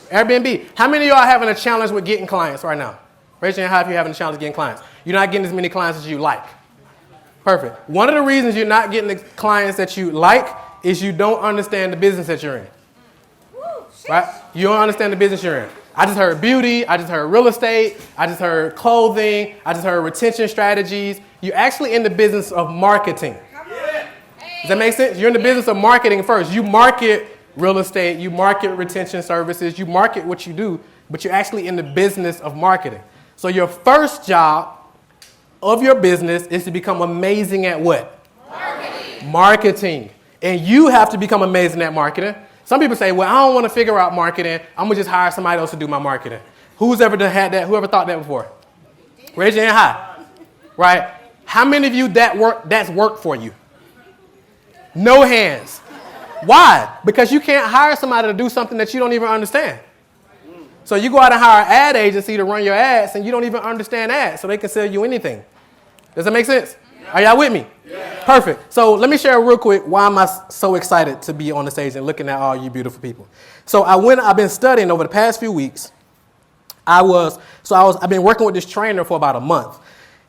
Airbnb. How many of y'all are having a challenge with getting clients right now? Raise your hand if you're having a challenge getting clients. You're not getting as many clients as you like. Perfect. One of the reasons you're not getting the clients that you like is you don't understand the business that you're in. Right? You don't understand the business you're in. I just heard beauty. I just heard real estate. I just heard clothing. I just heard retention strategies. You're actually in the business of marketing. Does that make sense? You're in the business of marketing first. You market real estate. You market retention services. You market what you do, but you're actually in the business of marketing. So your first job of your business is to become amazing at what? Marketing. And you have to become amazing at marketing. Some people say, well, I don't want to figure out marketing. I'm going to just hire somebody else to do my marketing. Who's ever had that? Whoever thought that before? Raise your hand high. Right? How many of you that's worked for you? No hands. Why? Because you can't hire somebody to do something that you don't even understand. So you go out and hire an ad agency to run your ads, and you don't even understand ads, so they can sell you anything. Does that make sense? Are y'all with me? Yeah. Perfect. So let me share real quick why am I so excited to be on the stage and looking at all you beautiful people. So I've been studying over the past few weeks. I've been working with this trainer for about a month,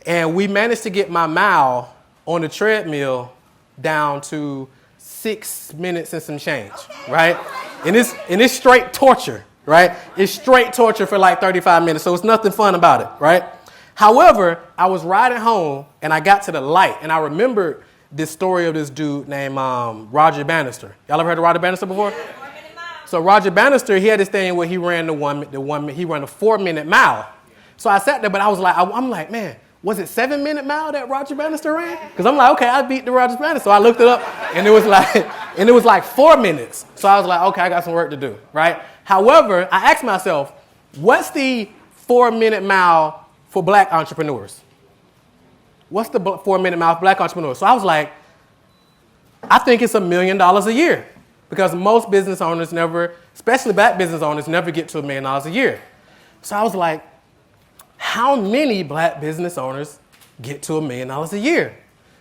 and we managed to get my mile on the treadmill down to 6 minutes and some change, right? And it's straight torture, right? It's straight torture for like 35 minutes, so it's nothing fun about it, right? However, I was riding home, and I got to the light, and I remembered this story of this dude named Roger Bannister. Y'all ever heard of Roger Bannister before? So Roger Bannister, he had this thing where he ran he ran a 4-minute mile. So I sat there, but I was like, I'm like, man, was it 7-minute mile that Roger Bannister ran? Because I'm like, okay, I beat the Roger Bannister. So I looked it up, and it was like 4 minutes. So I was like, okay, I got some work to do, right? However, I asked myself, what's the 4-minute mile for black entrepreneurs? What's the 4-minute mile for black entrepreneurs? So I was like, I think it's $1 million a year, because most business owners never, especially black business owners, never get to $1 million a year. So I was like, how many black business owners get to $1 million a year?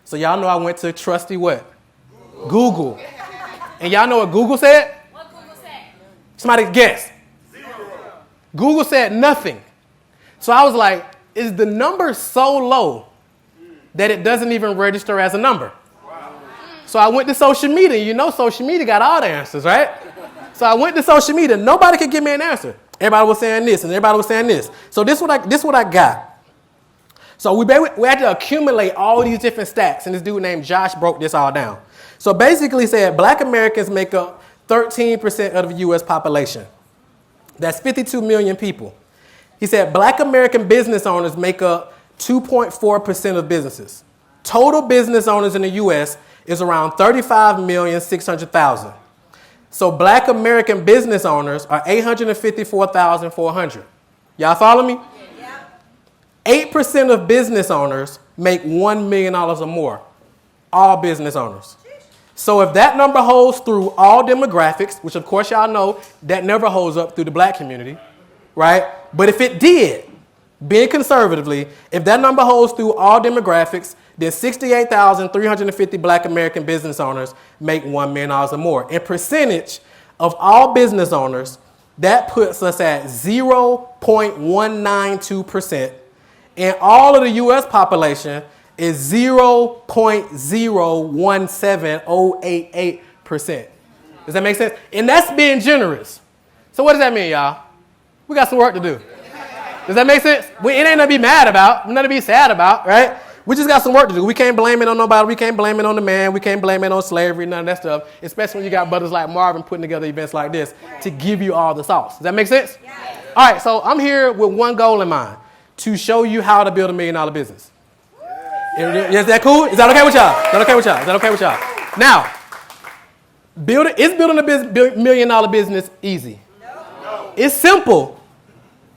So y'all know I went to trusty what? Google. And y'all know what Google said? What Google said? Somebody guess. 0. Google said nothing. So I was like, is the number so low that it doesn't even register as a number? Wow. So I went to social media. You know social media got all the answers, right? So I went to social media. Nobody could give me an answer. Everybody was saying this, and everybody was saying this. So this is what I got. So we had to accumulate all these different stats, and this dude named Josh broke this all down. So basically said black Americans make up 13% of the U.S. population. That's 52 million people. He said black American business owners make up 2.4% of businesses. Total business owners in the U.S. is around 35,600,000. So black American business owners are 854,400. Y'all follow me? Yeah. 8% of business owners make $1 million or more. All business owners. So if that number holds through all demographics, which of course y'all know that never holds up through the black community, right? But if it did, being conservatively, if that number holds through all demographics, then 68,350 black American business owners make $1 million or more. In percentage of all business owners, that puts us at 0.192%. And all of the U.S. population is 0.017088%. Does that make sense? And that's being generous. So what does that mean, y'all? We got some work to do. Does that make sense? It ain't nothing to be mad about. Nothing to be sad about, right? We just got some work to do. We can't blame it on nobody. We can't blame it on the man. We can't blame it on slavery, none of that stuff, especially when you got brothers like Marvin putting together events like this to give you all the sauce. Does that make sense? Yeah. All right, so I'm here with one goal in mind, to show you how to build $1 million business. Is that cool? Is that okay with y'all? Is that okay with y'all? Is that okay with y'all? Now, building a $1 million business easy? No. It's simple,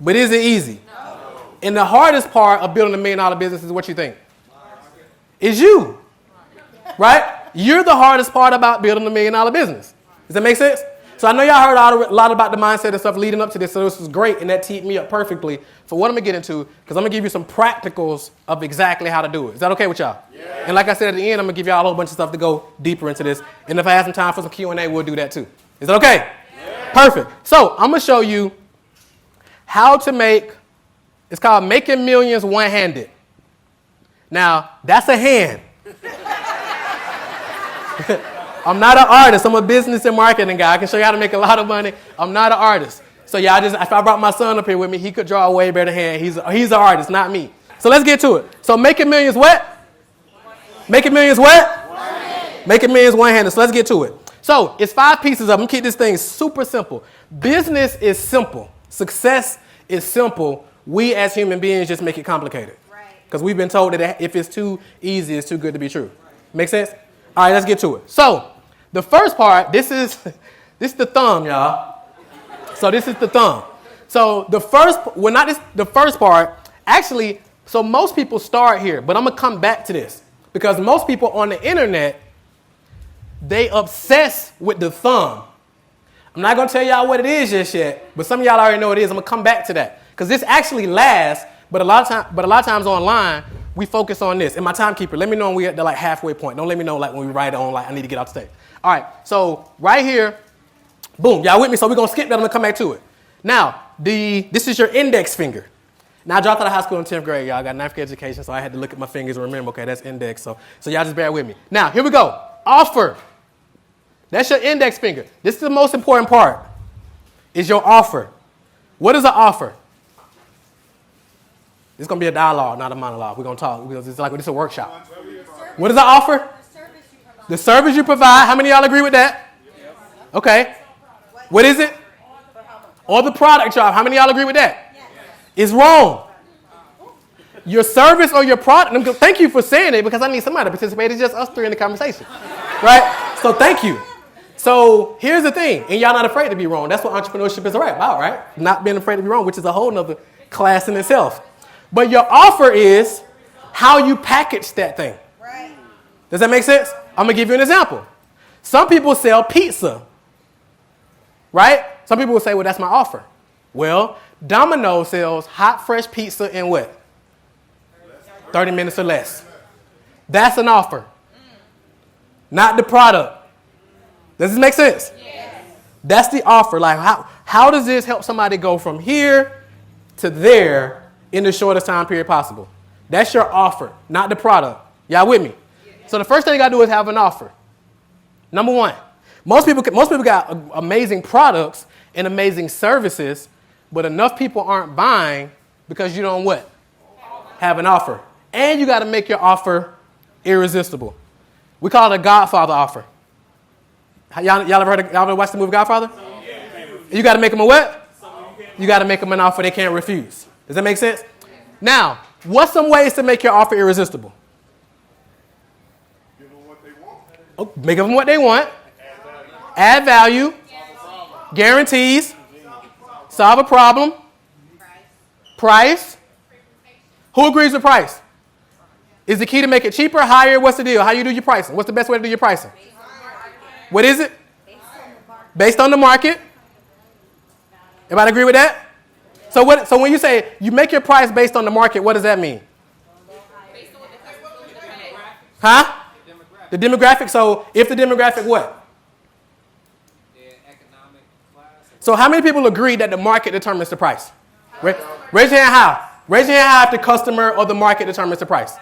but is it easy? No. And the hardest part of building $1 million business is what you think? Is you, right? You're the hardest part about building $1 million business. Does that make sense? So I know y'all heard a lot about the mindset and stuff leading up to this, so this was great, and that teed me up perfectly for what I'm going to get into, because I'm going to give you some practicals of exactly how to do it. Is that okay with y'all? Yeah. And like I said at the end, I'm going to give y'all a whole bunch of stuff to go deeper into this, and if I have some time for some Q&A, we'll do that too. Is that okay? Yeah. Perfect. So I'm going to show you how to make, it's called making millions one-handed. Now, that's a hand. I'm not an artist. I'm a business and marketing guy. I can show you how to make a lot of money. I'm not an artist. So if I brought my son up here with me, he could draw a way better hand. He's an artist, not me. So let's get to it. So making millions what? Making millions what? Making millions one-handed. So let's get to it. So it's 5 pieces of them. Keep this thing super simple. Business is simple. Success is simple. We as human beings just make it complicated. Because we've been told that if it's too easy, it's too good to be true. Make sense? All right, let's get to it. So the first part, this is the thumb, y'all. So this is the thumb. So the first part, actually, so most people start here, but I'm going to come back to this. Because most people on the internet, they obsess with the thumb. I'm not going to tell y'all what it is just yet, but some of y'all already know what it is. I'm going to come back to that. Because this actually lasts, but a lot of times online, we focus on this. And my timekeeper, let me know when we're at the halfway point. Don't let me know when we write on I need to get off stage. All right, so right here, boom, y'all with me? So we're going to skip that. I'm going to come back to it. Now, this is your index finger. Now, I dropped out of high school in 10th grade, y'all. I got 9th grade education, so I had to look at my fingers and remember, okay, that's index. So y'all just bear with me. Now, here we go. Offer. That's your index finger. This is the most important part, is your offer. What is an offer? This is going to be a dialogue, not a monologue. We're going to talk. This is a workshop. What is an offer? The service you provide. How many of y'all agree with that? Okay. What is it? Or the product, y'all. How many of y'all agree with that? It's wrong. Your service or your product. Thank you for saying it because I need somebody to participate. It's just us 3 in the conversation. Right? So thank you. So here's the thing. And y'all not afraid to be wrong. That's what entrepreneurship is about, right? Not being afraid to be wrong, which is a whole nother class in itself. But your offer is how you package that thing. Right. Does that make sense? I'm going to give you an example. Some people sell pizza. Right? Some people will say, well, that's my offer. Well, Domino's sells hot, fresh pizza in what? 30 minutes or less. That's an offer. Not the product. Does this make sense? Yes. That's the offer. Like, how does this help somebody go from here to there in the shortest time period possible? That's your offer, not the product. Y'all with me? Yes. So the first thing you got to do is have an offer. Number one, most people got amazing products and amazing services, but enough people aren't buying because you don't what? Have an offer. And you got to make your offer irresistible. We call it a Godfather offer. Y'all ever watched the movie Godfather? You got to make them a what? You got to make them an offer they can't refuse. Does that make sense? Now, what's some ways to make your offer irresistible? Give them what they want. Oh, make them what they want. Add value. Guarantees. Solve a problem. Price. Who agrees with price? Is the key to make it cheaper, higher? What's the deal? How you do your pricing? What's the best way to do your pricing? What is it? Based on the market. Everybody agree with that? So when you say you make your price based on the market, what does that mean? Huh? The demographic. So if the demographic what? So how many people agree that the market determines the price? Raise your hand how. Raise your hand how if the customer or the market determines the price.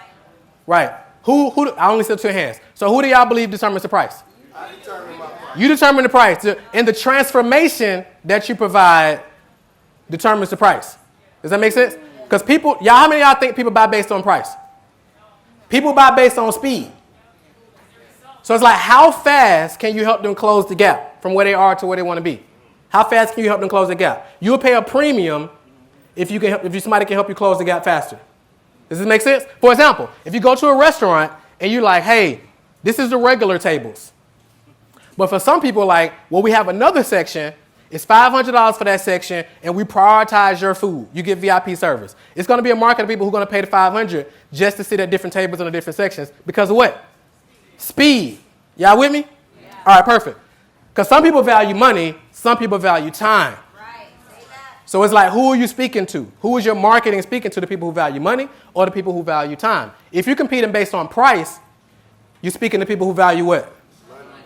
Right. Who? I only said 2 hands. So who do y'all believe determines the price? I determine my price. You determine the price. And the transformation that you provide determines the price. Does that make sense? Because how many of y'all think people buy based on price? People buy based on speed. So it's like, how fast can you help them close the gap from where they are to where they want to be? How fast can you help them close the gap? You'll pay a premium if somebody can help you close the gap faster. Does this make sense? For example, if you go to a restaurant and you're like, hey, this is the regular tables. But for some people, we have another section. It's $500 for that section, and we prioritize your food. You get VIP service. It's going to be a market of people who are going to pay the $500 just to sit at different tables in the different sections. Because of what? Speed. Y'all with me? Yeah. All right, perfect. Because some people value money. Some people value time. Right. So it's like, who are you speaking to? Who is your marketing speaking to? The people who value money or the people who value time? If you're competing based on price, you're speaking to people who value what?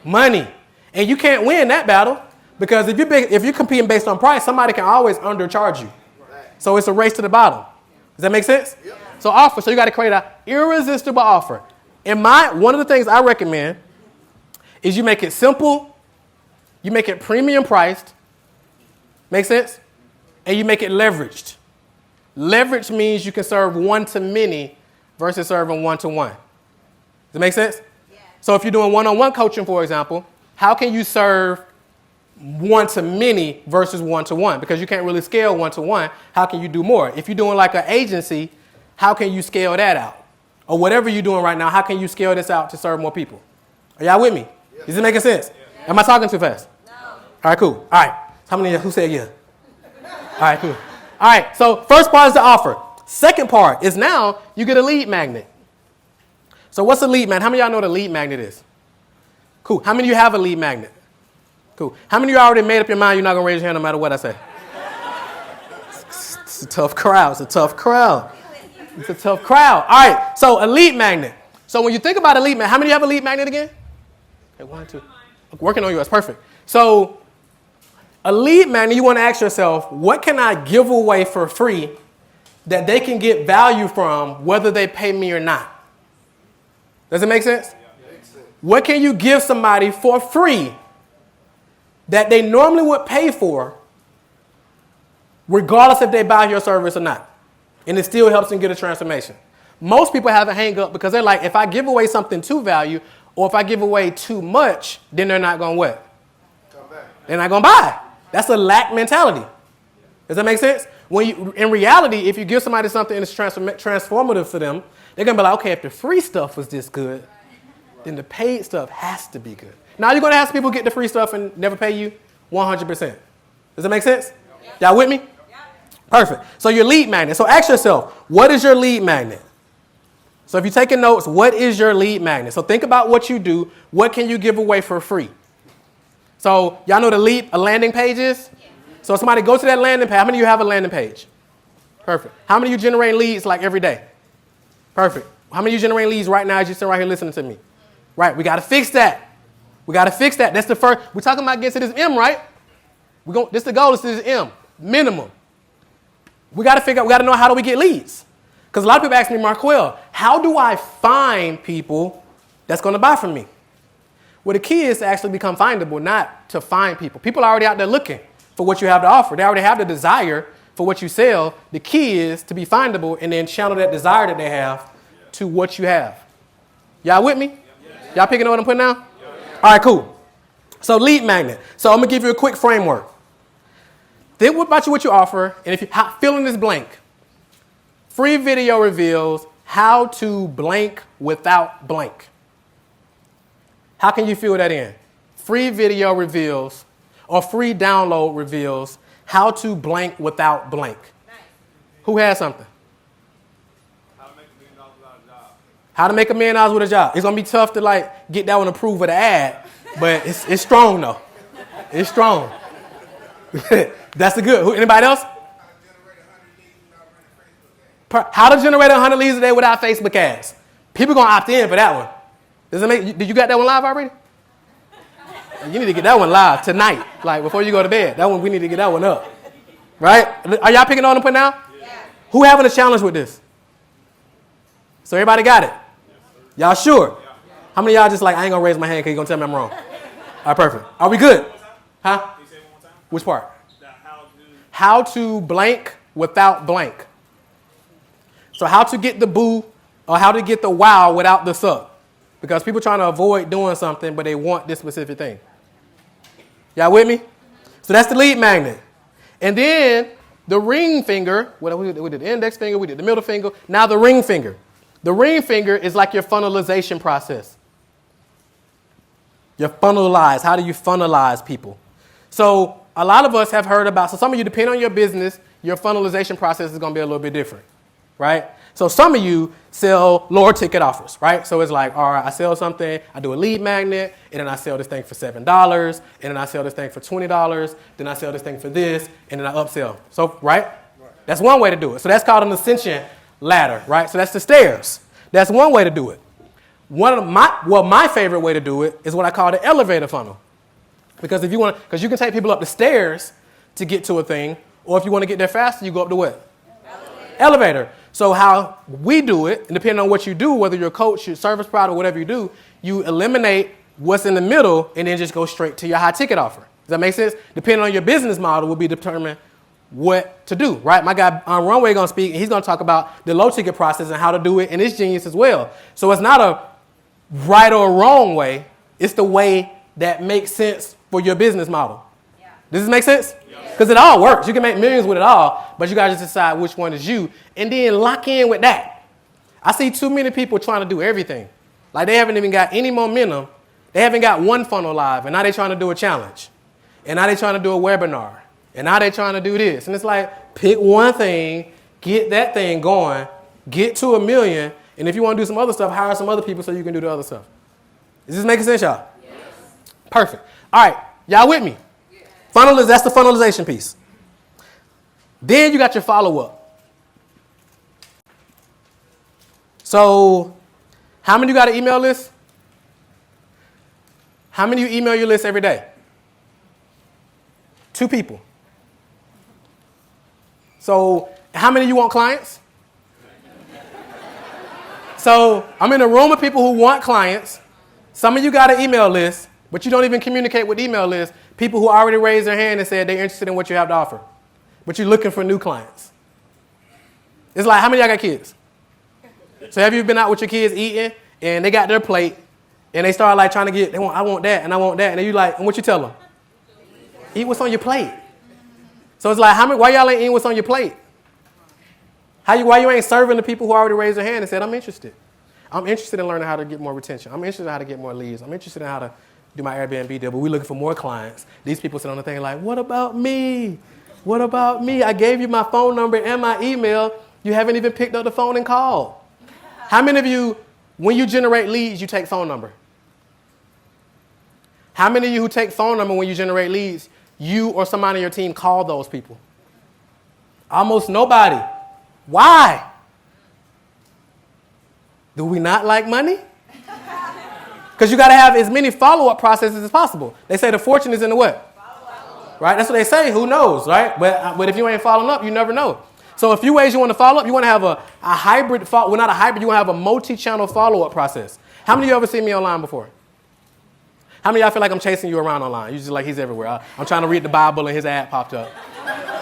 Money. And you can't win that battle Because if you're competing based on price, somebody can always undercharge you. So it's a race to the bottom. Does that make sense? Yep. So offer. So you got to create an irresistible offer. One of the things I recommend is you make it simple, you make it premium priced, make sense? And you make it leveraged. Leverage means you can serve one-to-many versus serving one-to-one. Does that make sense? Yeah. So if you're doing one-on-one coaching, for example, how can you serve one-to-many versus one-to-one? Because you can't really scale one-to-one. How can you do more? If you're doing like an agency, how can you scale that out? Or whatever you're doing right now, how can you scale this out to serve more people? Are y'all with me? Yeah. Is it making sense? Yeah. Am I talking too fast? No. All right, cool. All right. How many of you who said yeah? All right, cool. All right, so first part is the offer. Second part is now you get a lead magnet. So what's a lead magnet? How many of y'all know what a lead magnet is? Cool. How many of you have a lead magnet? Cool. How many of you already made up your mind you're not going to raise your hand no matter what I say? It's a tough crowd. It's a tough crowd. It's a tough crowd. All right, so a lead magnet. So when you think about a lead magnet, how many of you have a lead magnet again? Okay, 1, 2. Working on you. That's perfect. So a lead magnet, you want to ask yourself, what can I give away for free that they can get value from whether they pay me or not? Does it make sense? Yeah, makes sense. What can you give somebody for free that they normally would pay for regardless if they buy your service or not? And it still helps them get a transformation. Most people have a hang up because they're like, if I give away something too value or if I give away too much, then they're not going to what? Come back. They're not going to buy. That's a lack mentality. Does that make sense? In reality, if you give somebody something and it's transformative for them, they're going to be like, okay, if the free stuff was this good, then the paid stuff has to be good. Now, you're going to have people get the free stuff and never pay you 100%. Does that make sense? Y'all with me? Perfect. So your lead magnet. So ask yourself, what is your lead magnet? So if you're taking notes, what is your lead magnet? So think about what you do. What can you give away for free? So y'all know a landing page is? Yeah. So somebody go to that landing page. How many of you have a landing page? Perfect. How many of you generate leads like every day? Perfect. How many of you generate leads right now as you sit right here listening to me? Right. We got to fix that. We got to fix that. That's the first. We're talking about getting to this M, right? This the goal is to this M, minimum. We got to know how do we get leads? Because a lot of people ask me, Marquel, how do I find people that's going to buy from me? Well, the key is to actually become findable, not to find people. People are already out there looking for what you have to offer. They already have the desire for what you sell. The key is to be findable and then channel that desire that they have to what you have. Y'all with me? Y'all picking up what I'm putting down? All right, cool. So lead magnet. So I'm going to give you a quick framework. Think about what you offer, and if you fill in this blank. Free video reveals how to blank without blank. How can you fill that in? Free video reveals, or free download reveals, how to blank without blank. Nice. Who has something? How to make $1 million without a job. How to make $1 million with a job. It's going to be tough to get that one approved with an ad, but it's strong though. It's strong. That's the good. Anybody else? How to generate 100 leads a day without Facebook ads. People going to opt in for that one. Did you got that one live already? You need to get that one live tonight, before you go to bed. That one, we need to get that one up. Right? Are y'all picking on and putting out? Yeah. Who having a challenge with this? So everybody got it? Y'all sure? Yeah. How many of y'all just I ain't going to raise my hand because you're going to tell me I'm wrong? All right, perfect. Are we good? Huh? Can you say it one more time? Which part? How to blank without blank. So how to get the boo or how to get the wow without the suck. Because people trying to avoid doing something, but they want this specific thing. Y'all with me? So that's the lead magnet. And then the ring finger, we did the index finger, we did the middle finger. Now the ring finger. The ring finger is like your funnelization process. Your funnelize. How do you funnelize people? So a lot of us have heard about, so some of you, depending on your business, your funnelization process is going to be a little bit different, right? So some of you sell lower ticket offers, right? So it's like, all right, I sell something, I do a lead magnet, and then I sell this thing for $7, and then I sell this thing for $20, then I sell this thing for this, and then I upsell. So, right? That's one way to do it. So that's called an ascension ladder, right? So that's the stairs. That's one way to do it. My favorite way to do it is what I call the elevator funnel. Because if you want, because you can take people up the stairs to get to a thing, or if you want to get there faster, you go up the what? Elevator. So how we do it, and depending on what you do, whether you're a coach, your service provider, whatever you do, you eliminate what's in the middle and then just go straight to your high ticket offer. Does that make sense? Depending on your business model will be determined what to do, right? My guy on Runway going to speak, and he's going to talk about the low ticket process and how to do it, and it's genius as well. So it's not a right or wrong way. It's the way that makes sense for your business model. Yeah. Does this make sense? Because it all works. You can make millions with it all, but you got to just decide which one is you and then lock in with that. I see too many people trying to do everything. Like they haven't even got any momentum. They haven't got one funnel live, and now they're trying to do a challenge. And now they're trying to do a webinar. And now they're trying to do this. And it's like, pick one thing, get that thing going, get to 1 million, and if you want to do some other stuff, hire some other people so you can do the other stuff. Is this making sense, y'all? Yes. Perfect. All right, y'all with me? Yes. That's the funnelization piece. Then you got your follow-up. So how many of you got an email list? How many of you email your list every day? 2 people. So how many of you want clients? So I'm in a room of people who want clients. Some of you got an email list, but you don't even communicate with email lists. People who already raised their hand and said they're interested in what you have to offer, but you're looking for new clients. It's like, how many of y'all got kids? So have you been out with your kids eating, and they got their plate, and they start like trying to get, I want that, and I want that, and then you like, and what you tell them? Eat what's on your plate. So it's like, why y'all ain't eating what's on your plate? Why you ain't serving the people who already raised their hand and said, I'm interested. I'm interested in learning how to get more retention. I'm interested in how to get more leads. I'm interested in how to do my Airbnb deal, but we're looking for more clients. These people sit on the thing like, what about me? What about me? I gave you my phone number and my email. You haven't even picked up the phone and called. How many of you, when you generate leads, you take phone number? How many of you who take phone number when you generate leads, you or somebody on your team call those people? Almost nobody. Why? Do we not like money? Because you got to have as many follow-up processes as possible. They say the fortune is in the what? Follow-up. Right? That's what they say. Who knows, right? But if you ain't following up, you never know. So a few ways you want to follow up. You want to have a hybrid, well, not a hybrid, you want to have a multi-channel follow-up process. How many of you ever seen me online before? How many of y'all feel like I'm chasing you around online? You just like, he's everywhere. I'm trying to read the Bible and his ad popped up.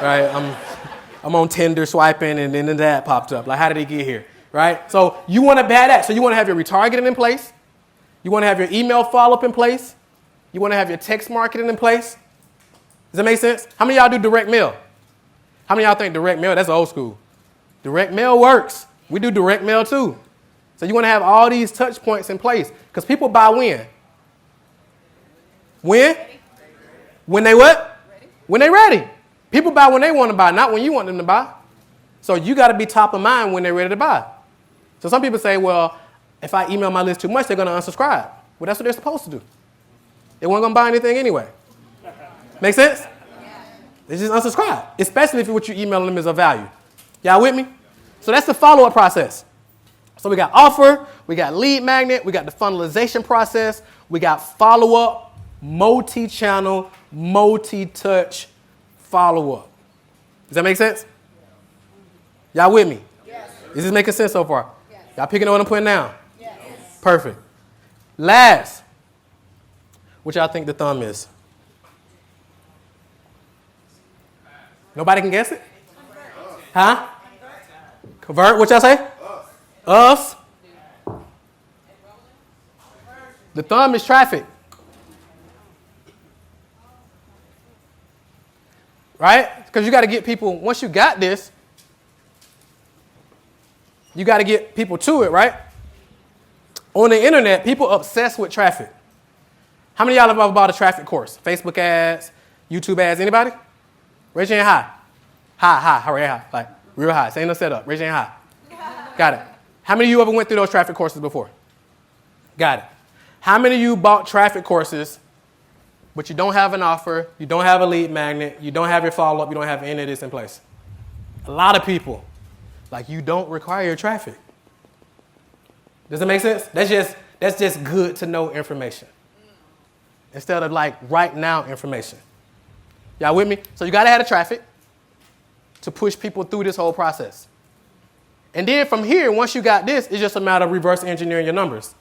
Right? I'm on Tinder swiping and then the ad popped up. Like, how did he get here? Right? So you want to bad that. So you want to have your retargeting in place. You want to have your email follow-up in place. You want to have your text marketing in place. Does that make sense? How many of y'all do direct mail? How many of y'all think direct mail, that's old school? Direct mail works. We do direct mail too. So you want to have all these touch points in place because people buy when? When? When they what? When they ready. People buy when they want to buy, not when you want them to buy. So you got to be top of mind when they're ready to buy. So some people say, well, if I email my list too much, they're going to unsubscribe. Well, that's what they're supposed to do. They weren't going to buy anything anyway. Make sense? They just unsubscribe, especially if what you're emailing them is of value. Y'all with me? So that's the follow-up process. So we got offer, we got lead magnet, we got the funnelization process, we got follow-up, multi-channel, multi-touch follow-up. Does that make sense? Y'all with me? Yes. Is this making sense so far? Yes. Y'all picking up what I'm putting down? Yes. Perfect. Last, what y'all think the thumb is? Nobody can guess it? Huh? Convert, what y'all say? Us. The thumb is traffic. Right? Because you got to get people, once you got this, you got to get people to it, right? On the internet, people obsess with traffic. How many of y'all have ever bought a traffic course? Facebook ads, YouTube ads, anybody? Raise your hand high. High. Like, real high. Say no setup. Raise your hand high. Got it. How many of you ever went through those traffic courses before? Got it. How many of you bought traffic courses, but you don't have an offer, you don't have a lead magnet, you don't have your follow-up, you don't have any of this in place? A lot of people, like, you don't require traffic. Does that make sense? That's just good to know information. instead of like right now information. Y'all with me? So you got to have the traffic to push people through this whole process. And then from here, once you got this, it's just a matter of reverse engineering your numbers.